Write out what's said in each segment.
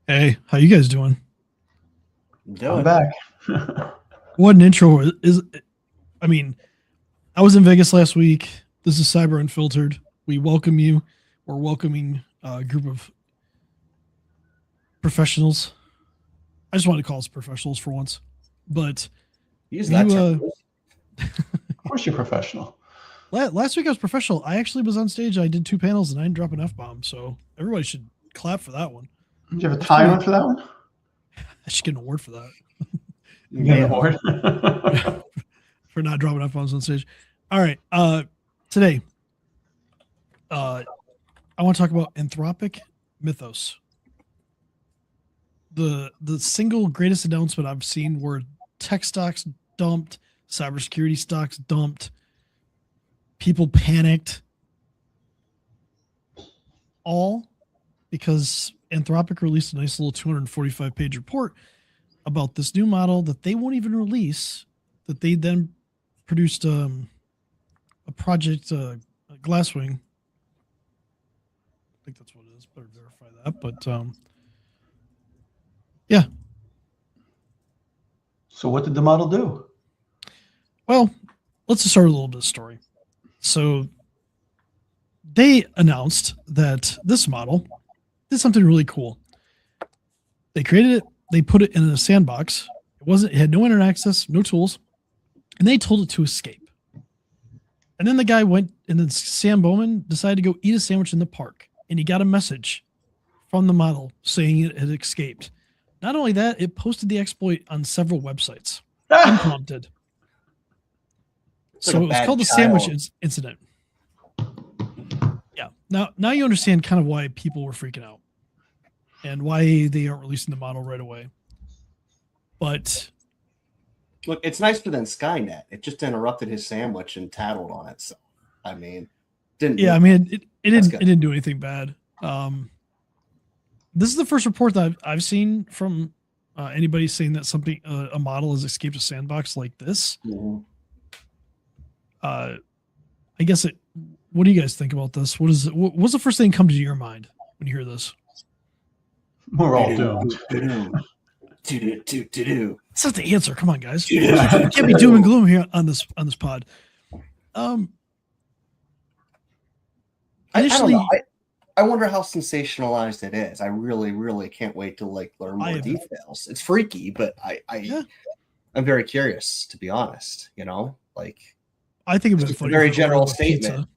Hey, how you guys doing? I'm Doing. back. What an intro is. I mean, I was in Vegas last week. This is Cyber Unfiltered. We welcome you. We're welcoming a group of professionals. I just wanted to call us professionals for once. But Use that you, term. Of course, you're professional. last week I was professional. I actually was on stage. I did two panels and I didn't drop an F bomb. So everybody should clap for that one. Did you have a timer for that one? I should get an award for that. You get an Yeah. award. For not dropping F bombs on stage. All right. Today, I want to talk about Anthropic Mythos. The single greatest announcement I've seen where tech stocks dumped, cybersecurity stocks dumped, people panicked, all because Anthropic released a nice little 245-page report about this new model that they won't even release, that they then produced a project, Glasswing. I think that's what it is. Better verify that. But yeah. So what did the model do? Well, let's just start with a little bit of story. So they announced that this model did something really cool. They created it. They put it in a sandbox. It had no internet access, no tools, and they told it to escape. And then the guy went, and then Sam Bowman decided to go eat a sandwich in the park, and he got a message from the model saying it had escaped. Not only that, it posted the exploit on several websites, unprompted. So it was called the sandwich incident. Yeah. Now you understand kind of why people were freaking out and why they aren't releasing the model right away. But Look, it's nicer than Skynet. It just interrupted his sandwich and tattled on it. So, I mean, didn't. yeah, I mean, it That's didn't do anything bad. This is the first report that I've seen from anybody saying that something a model has escaped a sandbox like this. Mhm. I guess it. What do you guys think about this? What's the first thing that comes to your mind when you hear this? We're all doomed. That's not the answer. Come on, guys. You can't be doom and gloom here on this pod. I don't Initially, know. I wonder how sensationalized it is. I really, really can't wait to learn more details. It's freaky, but I'm very curious, to be honest. I think it was a very general statement. Pizza.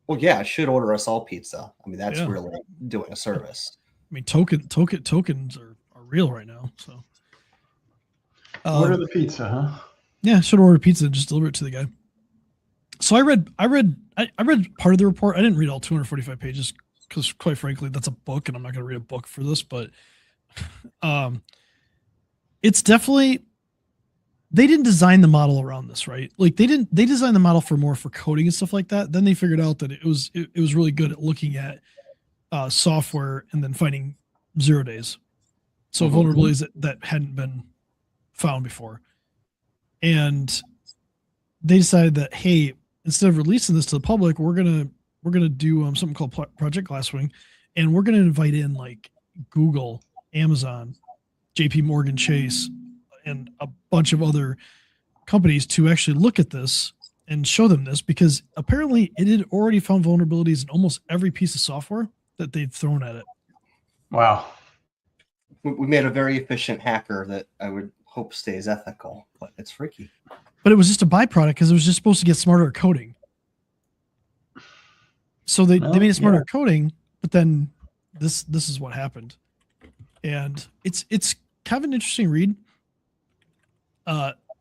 Well, yeah, it should order us all pizza. I mean, that's really doing a service. I mean, tokens are real right now. So order the pizza, huh? Yeah, should order pizza and just deliver it to the guy. So I read part of the report. I didn't read all 245 pages because, quite frankly, that's a book, and I'm not going to read a book for this. But it's definitely, they didn't design the model around this, right? Like they designed the model for coding and stuff like that. Then they figured out that it was really good at looking at software and then finding 0 days, so vulnerabilities that hadn't been found before, and they decided that, hey, instead of releasing this to the public, we're gonna do something called Project Glasswing, and we're gonna invite in like Google, Amazon, JP Morgan Chase, and a bunch of other companies to actually look at this and show them this, because apparently it had already found vulnerabilities in almost every piece of software that they've thrown at it. Wow. We made a very efficient hacker that I would hope stays ethical, but it's freaky. But it was just a byproduct because it was just supposed to get smarter at coding. So they made it smarter at coding, but then this is what happened. And it's kind of an interesting read.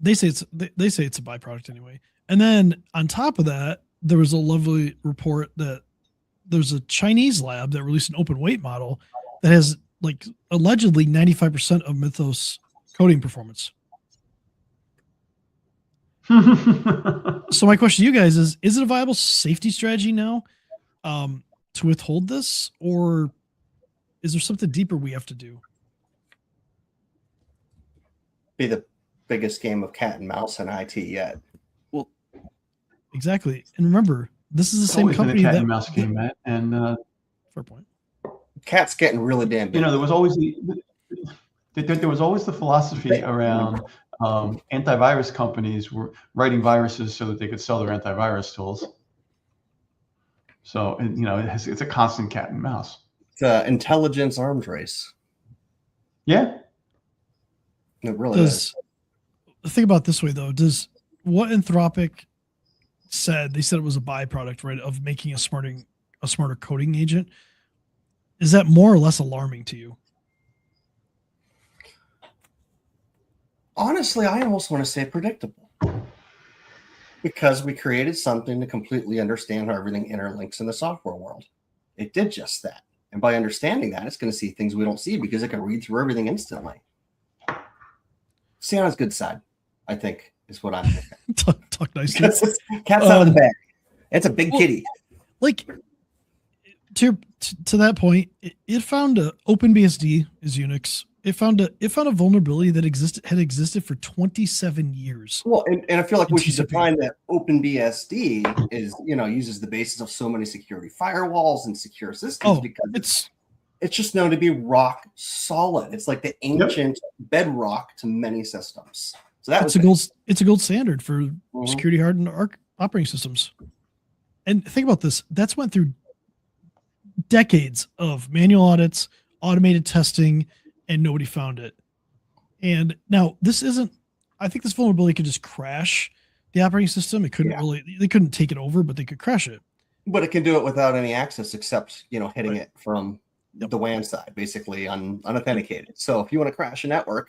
They say it's a byproduct anyway. And then on top of that, there was a lovely report that there's a Chinese lab that released an open weight model that has like allegedly 95% of Mythos coding performance. So my question to you guys is it a viable safety strategy now to withhold this, or is there something deeper we have to do? Be the biggest game of cat and mouse in IT yet. Well, exactly. And remember, this is the same company cat and mouse game, Matt. And fair point. Cat's getting really damn big. There was always the philosophy around antivirus companies were writing viruses so that they could sell their antivirus tools. So, it's a constant cat and mouse. It's an intelligence arms race. Yeah. It really is. Think about it this way, though. Does what Anthropic said, they said it was a byproduct, right, of making a smarter coding agent. Is that more or less alarming to you? Honestly, I almost want to say predictable. Because we created something to completely understand how everything interlinks in the software world. It did just that. And by understanding that, it's going to see things we don't see because it can read through everything instantly. See on its good side, I think, is what I'm thinking. Talk nice. Cat's out of the bag. It's a big kitty. Like, to that point, it found OpenBSD is Unix. It found a vulnerability that had existed for 27 years. Well, and I feel like we should define that OpenBSD is, uses the basis of so many security firewalls and secure systems because it's just known to be rock solid. It's like the ancient bedrock to many systems. So it's a gold standard for security hardened operating systems. And think about this. That's went through decades of manual audits, automated testing, and nobody found it. And now I think this vulnerability could just crash the operating system. It couldn't they couldn't take it over, but they could crash it. But it can do it without any access except, hitting it from the WAN side, basically unauthenticated. So if you want to crash a network,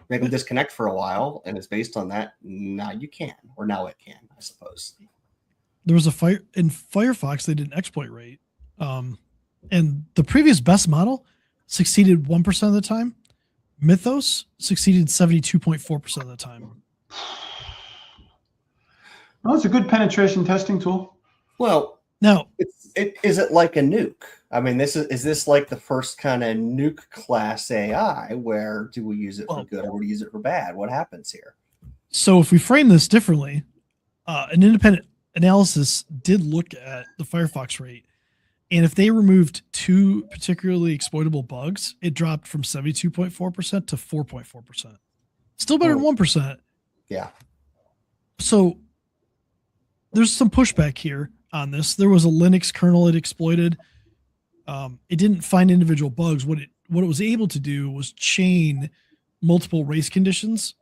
make them disconnect for a while, and it's based on that. Now you can, or now it can, I suppose. There was in Firefox, they did an exploit rate. And the previous best model succeeded 1% of the time. Mythos succeeded 72.4% of the time. Well, it's a good penetration testing tool. Well, now is it like a nuke? I mean, is this like the first kind of nuke class AI where do we use it for good or do we use it for bad? What happens here? So if we frame this differently, an independent analysis did look at the Firefox rate. And if they removed two particularly exploitable bugs, it dropped from 72.4% to 4.4%. Still better than 1%. Yeah. So there's some pushback here on this. There was a Linux kernel it exploited. It didn't find individual bugs. What it was able to do was chain multiple race conditions,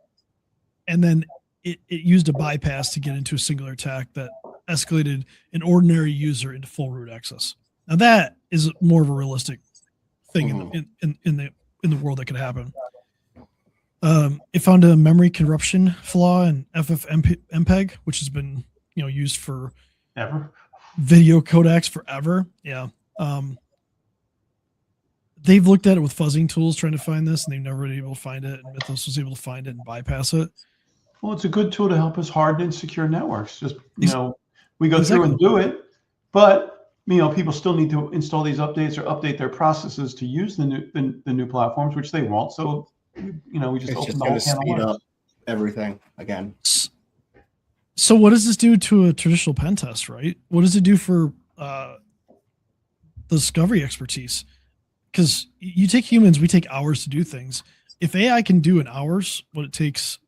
and then it used a bypass to get into a singular attack that escalated an ordinary user into full root access. Now that is more of a realistic thing in the world that could happen. It found a memory corruption flaw in FFmpeg, which has been used for video codecs forever. Yeah. They've looked at it with fuzzing tools trying to find this, and they've never been able to find it. And Mythos was able to find it and bypass it. Well, it's a good tool to help us harden and secure networks. Just we go through and do it, but people still need to install these updates or update their processes to use the new platforms, which they won't. So we just open the whole can of worms. Everything again. So what does this do to a traditional pen test, right? What does it do for the discovery expertise? Because you take humans, we take hours to do things. If AI can do in hours what it takes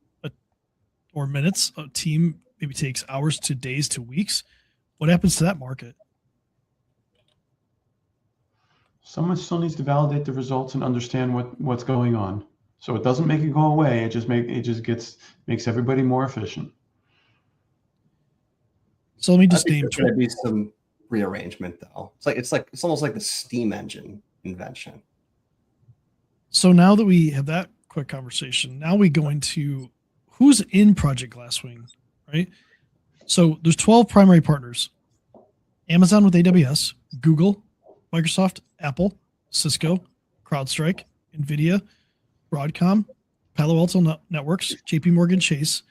or minutes, a team maybe takes hours to days to weeks. What happens to that market? Someone still needs to validate the results and understand what's going on. So it doesn't make it go away. It makes everybody more efficient. So let me just name. There's going to be some rearrangement, though. It's almost like the steam engine invention. So now that we have that quick conversation, now we go into who's in Project Glasswing, right? So there's 12 primary partners: Amazon with AWS, Google, Microsoft, Apple, Cisco, CrowdStrike, NVIDIA, Broadcom, Palo Alto Networks, JP Morgan Chase.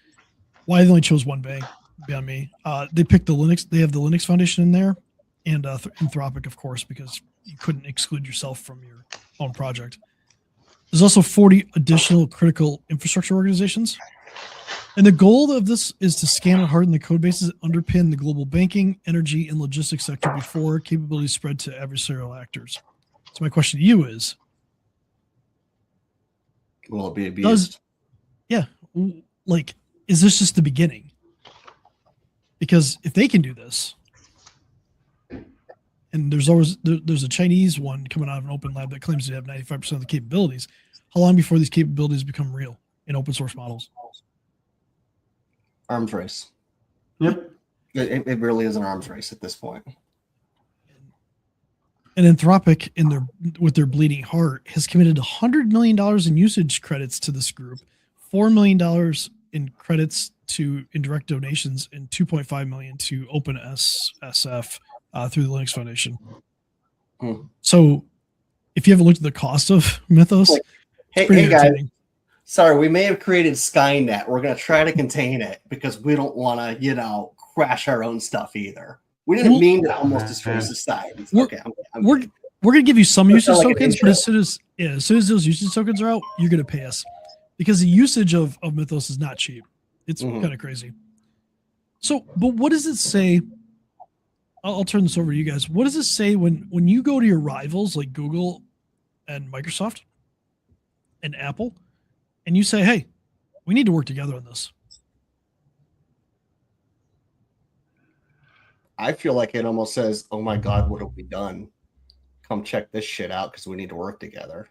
Why they only chose one bank beyond me. They picked the Linux. They have the Linux Foundation in there, and Anthropic, of course, because you couldn't exclude yourself from your own project. There's also 40 additional critical infrastructure organizations. And the goal of this is to scan and harden the code bases that underpin the global banking, energy, and logistics sector before capabilities spread to adversarial actors. So my question to you is, will it be abused? Like, is this just the beginning? Because if they can do this, and there's a Chinese one coming out of an open lab that claims to have 95% of the capabilities, how long before these capabilities become real in open source models? Arms race. Yep. It really is an arms race at this point. And Anthropic, with their bleeding heart, has committed $100 million in usage credits to this group, $4 million in credits to indirect donations, and $2.5 million to OpenSF through the Linux Foundation. So, if you haven't looked at the cost of Mythos, it's pretty entertaining. Guys, sorry, we may have created Skynet. We're going to try to contain it because we don't want to, crash our own stuff either. We didn't mean to almost destroy society. Okay, we're going to give you some usage tokens, but as soon as those usage tokens are out, you're going to pay us because the usage of Mythos is not cheap. It's kind of crazy. So, but what does it say? I'll turn this over to you guys. What does it say when you go to your rivals like Google and Microsoft and Apple, and you say, "Hey, we need to work together on this"? I feel like it almost says, "Oh my God, what have we done? Come check this shit out because we need to work together."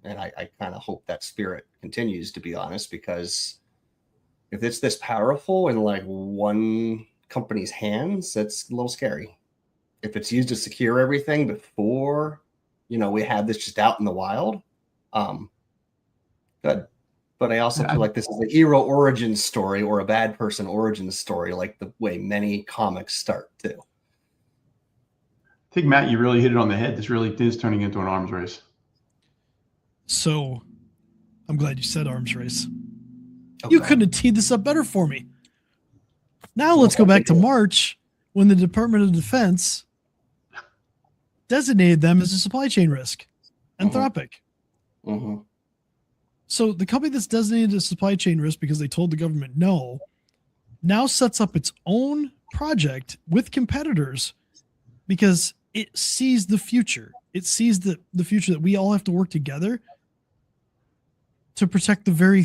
And I kind of hope that spirit continues, to be honest, because if it's this powerful in like one company's hands, that's a little scary. If it's used to secure everything before, we have this just out in the wild, good. But I also feel like this is a hero origin story or a bad person origin story, like the way many comics start too. I think, Matt, you really hit it on the head. This really is turning into an arms race. So I'm glad you said arms race. Okay. You couldn't have teed this up better for me. Now let's go back to March when the Department of Defense designated them as a supply chain risk, Anthropic. So the company that's designated as supply chain risk because they told the government no, now sets up its own project with competitors because it sees the future. It sees the future that we all have to work together to protect the very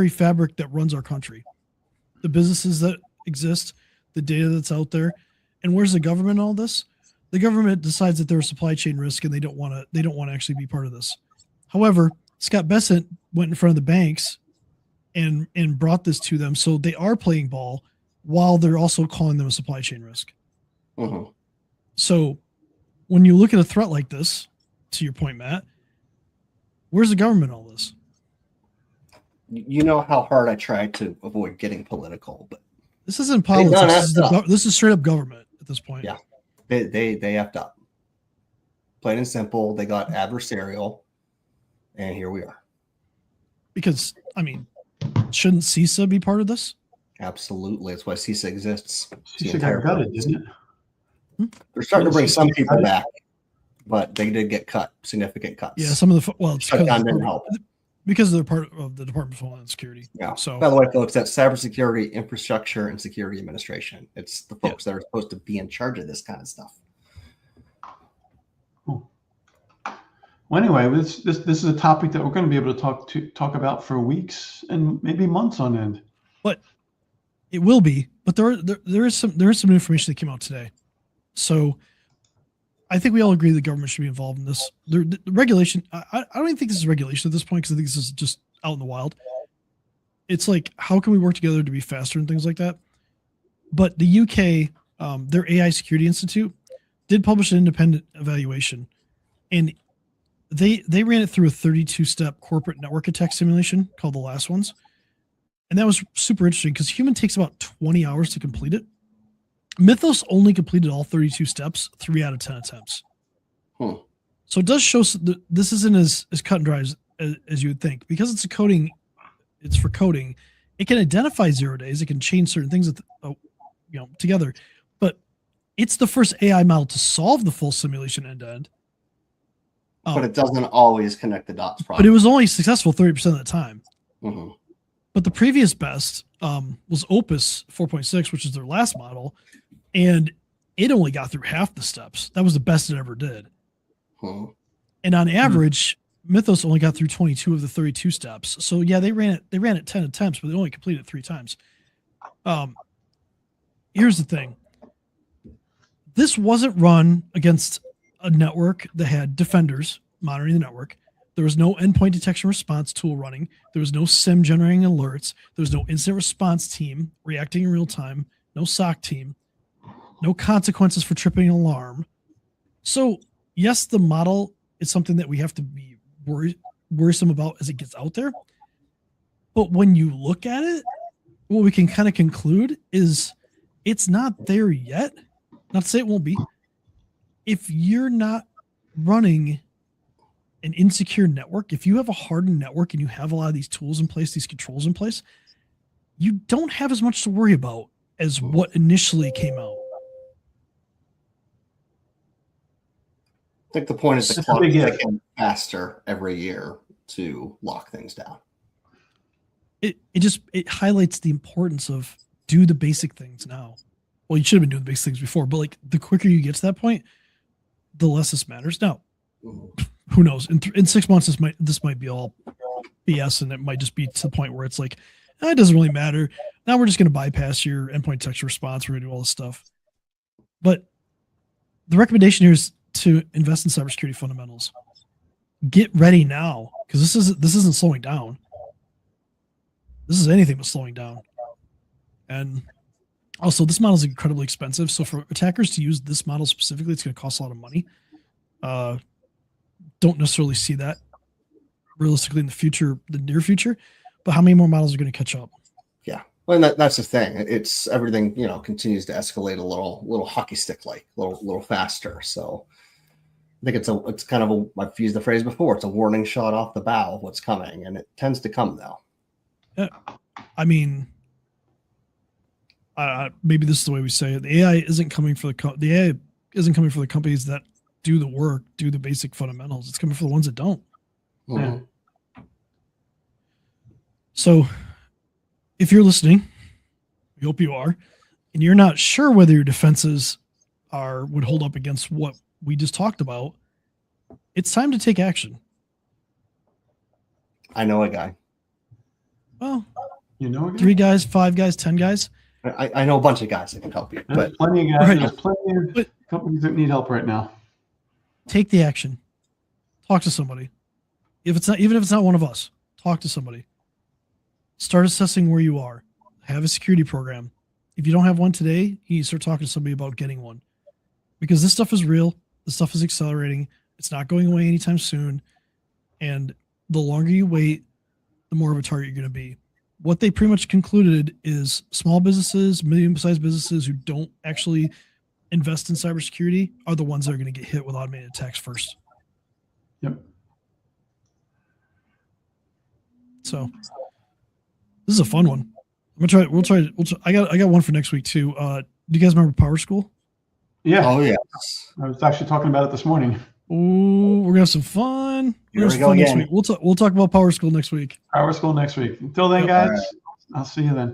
fabric that runs our country, the businesses that exist, the data that's out there. And where's the government in all this? The government decides that they're a supply chain risk and they don't want to actually be part of this. However, Scott Bessent went in front of the banks and brought this to them. So they are playing ball while they're also calling them a supply chain risk. So when you look at a threat like this, to your point, Matt, where's the government in all this? You know how hard I try to avoid getting political, but this isn't politics. This is straight up government at this point. Yeah, they effed up. Plain and simple. They got adversarial. And here we are. Because, shouldn't CISA be part of this? Absolutely. That's why CISA exists. CISA got gutted, isn't it? They're starting to bring some people back, but they did get cut, significant cuts. Yeah, some of the shutdown didn't help because they're part of the Department of Homeland Security. Yeah. So, by the way, folks, that's Cybersecurity, Infrastructure, and Security Administration. It's the folks that are supposed to be in charge of this kind of stuff. Well, anyway, this is a topic that we're going to be able to talk about for weeks and maybe months on end. But it will be. But there is some information that came out today. So I think we all agree the government should be involved in this. The regulation. I don't even think this is regulation at this point because I think this is just out in the wild. It's like, how can we work together to be faster and things like that? But the UK, their AI Security Institute, did publish an independent evaluation, and they ran it through a 32-step corporate network attack simulation called the Last Ones. And that was super interesting because human takes about 20 hours to complete it. Mythos only completed all 32 steps, 3 out of 10 attempts. So it does show that this isn't as cut and dry as you would think. Because it's for coding, it can identify 0 days, it can change certain things together. But it's the first AI model to solve the full simulation end to end. But it doesn't always connect the dots properly. But it was only successful 30% of the time. But the previous best was Opus 4.6, which is their last model, and it only got through half the steps. That was the best it ever did. And on average, Mythos only got through 22 of the 32 steps. So yeah, they ran it 10 attempts, but they only completed it 3 times. Here's the thing. This wasn't run against a network that had defenders monitoring the network. There was no endpoint detection response tool running. There was no SIM generating alerts. There was no incident response team reacting in real time. No SOC team. No consequences for tripping an alarm. So yes, the model is something that we have to be worrisome about as it gets out there. But when you look at it, what we can kind of conclude is it's not there yet. Not to say it won't be. If you're not running an insecure network, if you have a hardened network and you have a lot of these tools in place, these controls in place, you don't have as much to worry about as what initially came out. I think the point is the clock is getting faster every year to lock things down. It highlights the importance of do the basic things now. Well, you should have been doing the basic things before, but like the quicker you get to that point, the less this matters. Now, who knows? In 6 months, this might be all BS, and it might just be to the point where it's like, it doesn't really matter. Now we're just going to bypass your endpoint detection response. We're going to do all this stuff. But the recommendation here is to invest in cybersecurity fundamentals. Get ready now, because this isn't slowing down. This is anything but slowing down. And also, this model is incredibly expensive. So for attackers to use this model specifically, it's going to cost a lot of money. Don't necessarily see that realistically in the near future. But how many more models are going to catch up? Yeah, well, and that's the thing. It's everything continues to escalate a little hockey stick like, a little faster. So I think it's kind of I've used the phrase before. It's a warning shot off the bow of what's coming, and it tends to come though. Yeah, I mean. Maybe this is the way we say it. The AI isn't coming for the companies that do the work, do the basic fundamentals. It's coming for the ones that don't. Mm-hmm. So, if you're listening, we hope you are, and you're not sure whether your defenses would hold up against what we just talked about, it's time to take action. I know a guy. Well, you know a guy? 3 guys, 5 guys, 10 guys. I know a bunch of guys that can help you. There's plenty of guys. Right. There's plenty of companies that need help right now. Take the action. Talk to somebody. Even if it's not one of us, talk to somebody. Start assessing where you are. Have a security program. If you don't have one today, you need to start talking to somebody about getting one. Because this stuff is real. This stuff is accelerating. It's not going away anytime soon. And the longer you wait, the more of a target you're going to be. What they pretty much concluded is small businesses, medium-sized businesses who don't actually invest in cybersecurity are the ones that are going to get hit with automated attacks first. Yep. So this is a fun one. I'm gonna try. We'll try. I got one for next week too. Do you guys remember Power School? Yeah. Oh yeah. I was actually talking about it this morning. Oh, we're gonna have some fun. Here we go again. Next week. We'll talk about Power School next week. Power School next week. Until then, guys, I'll see you then.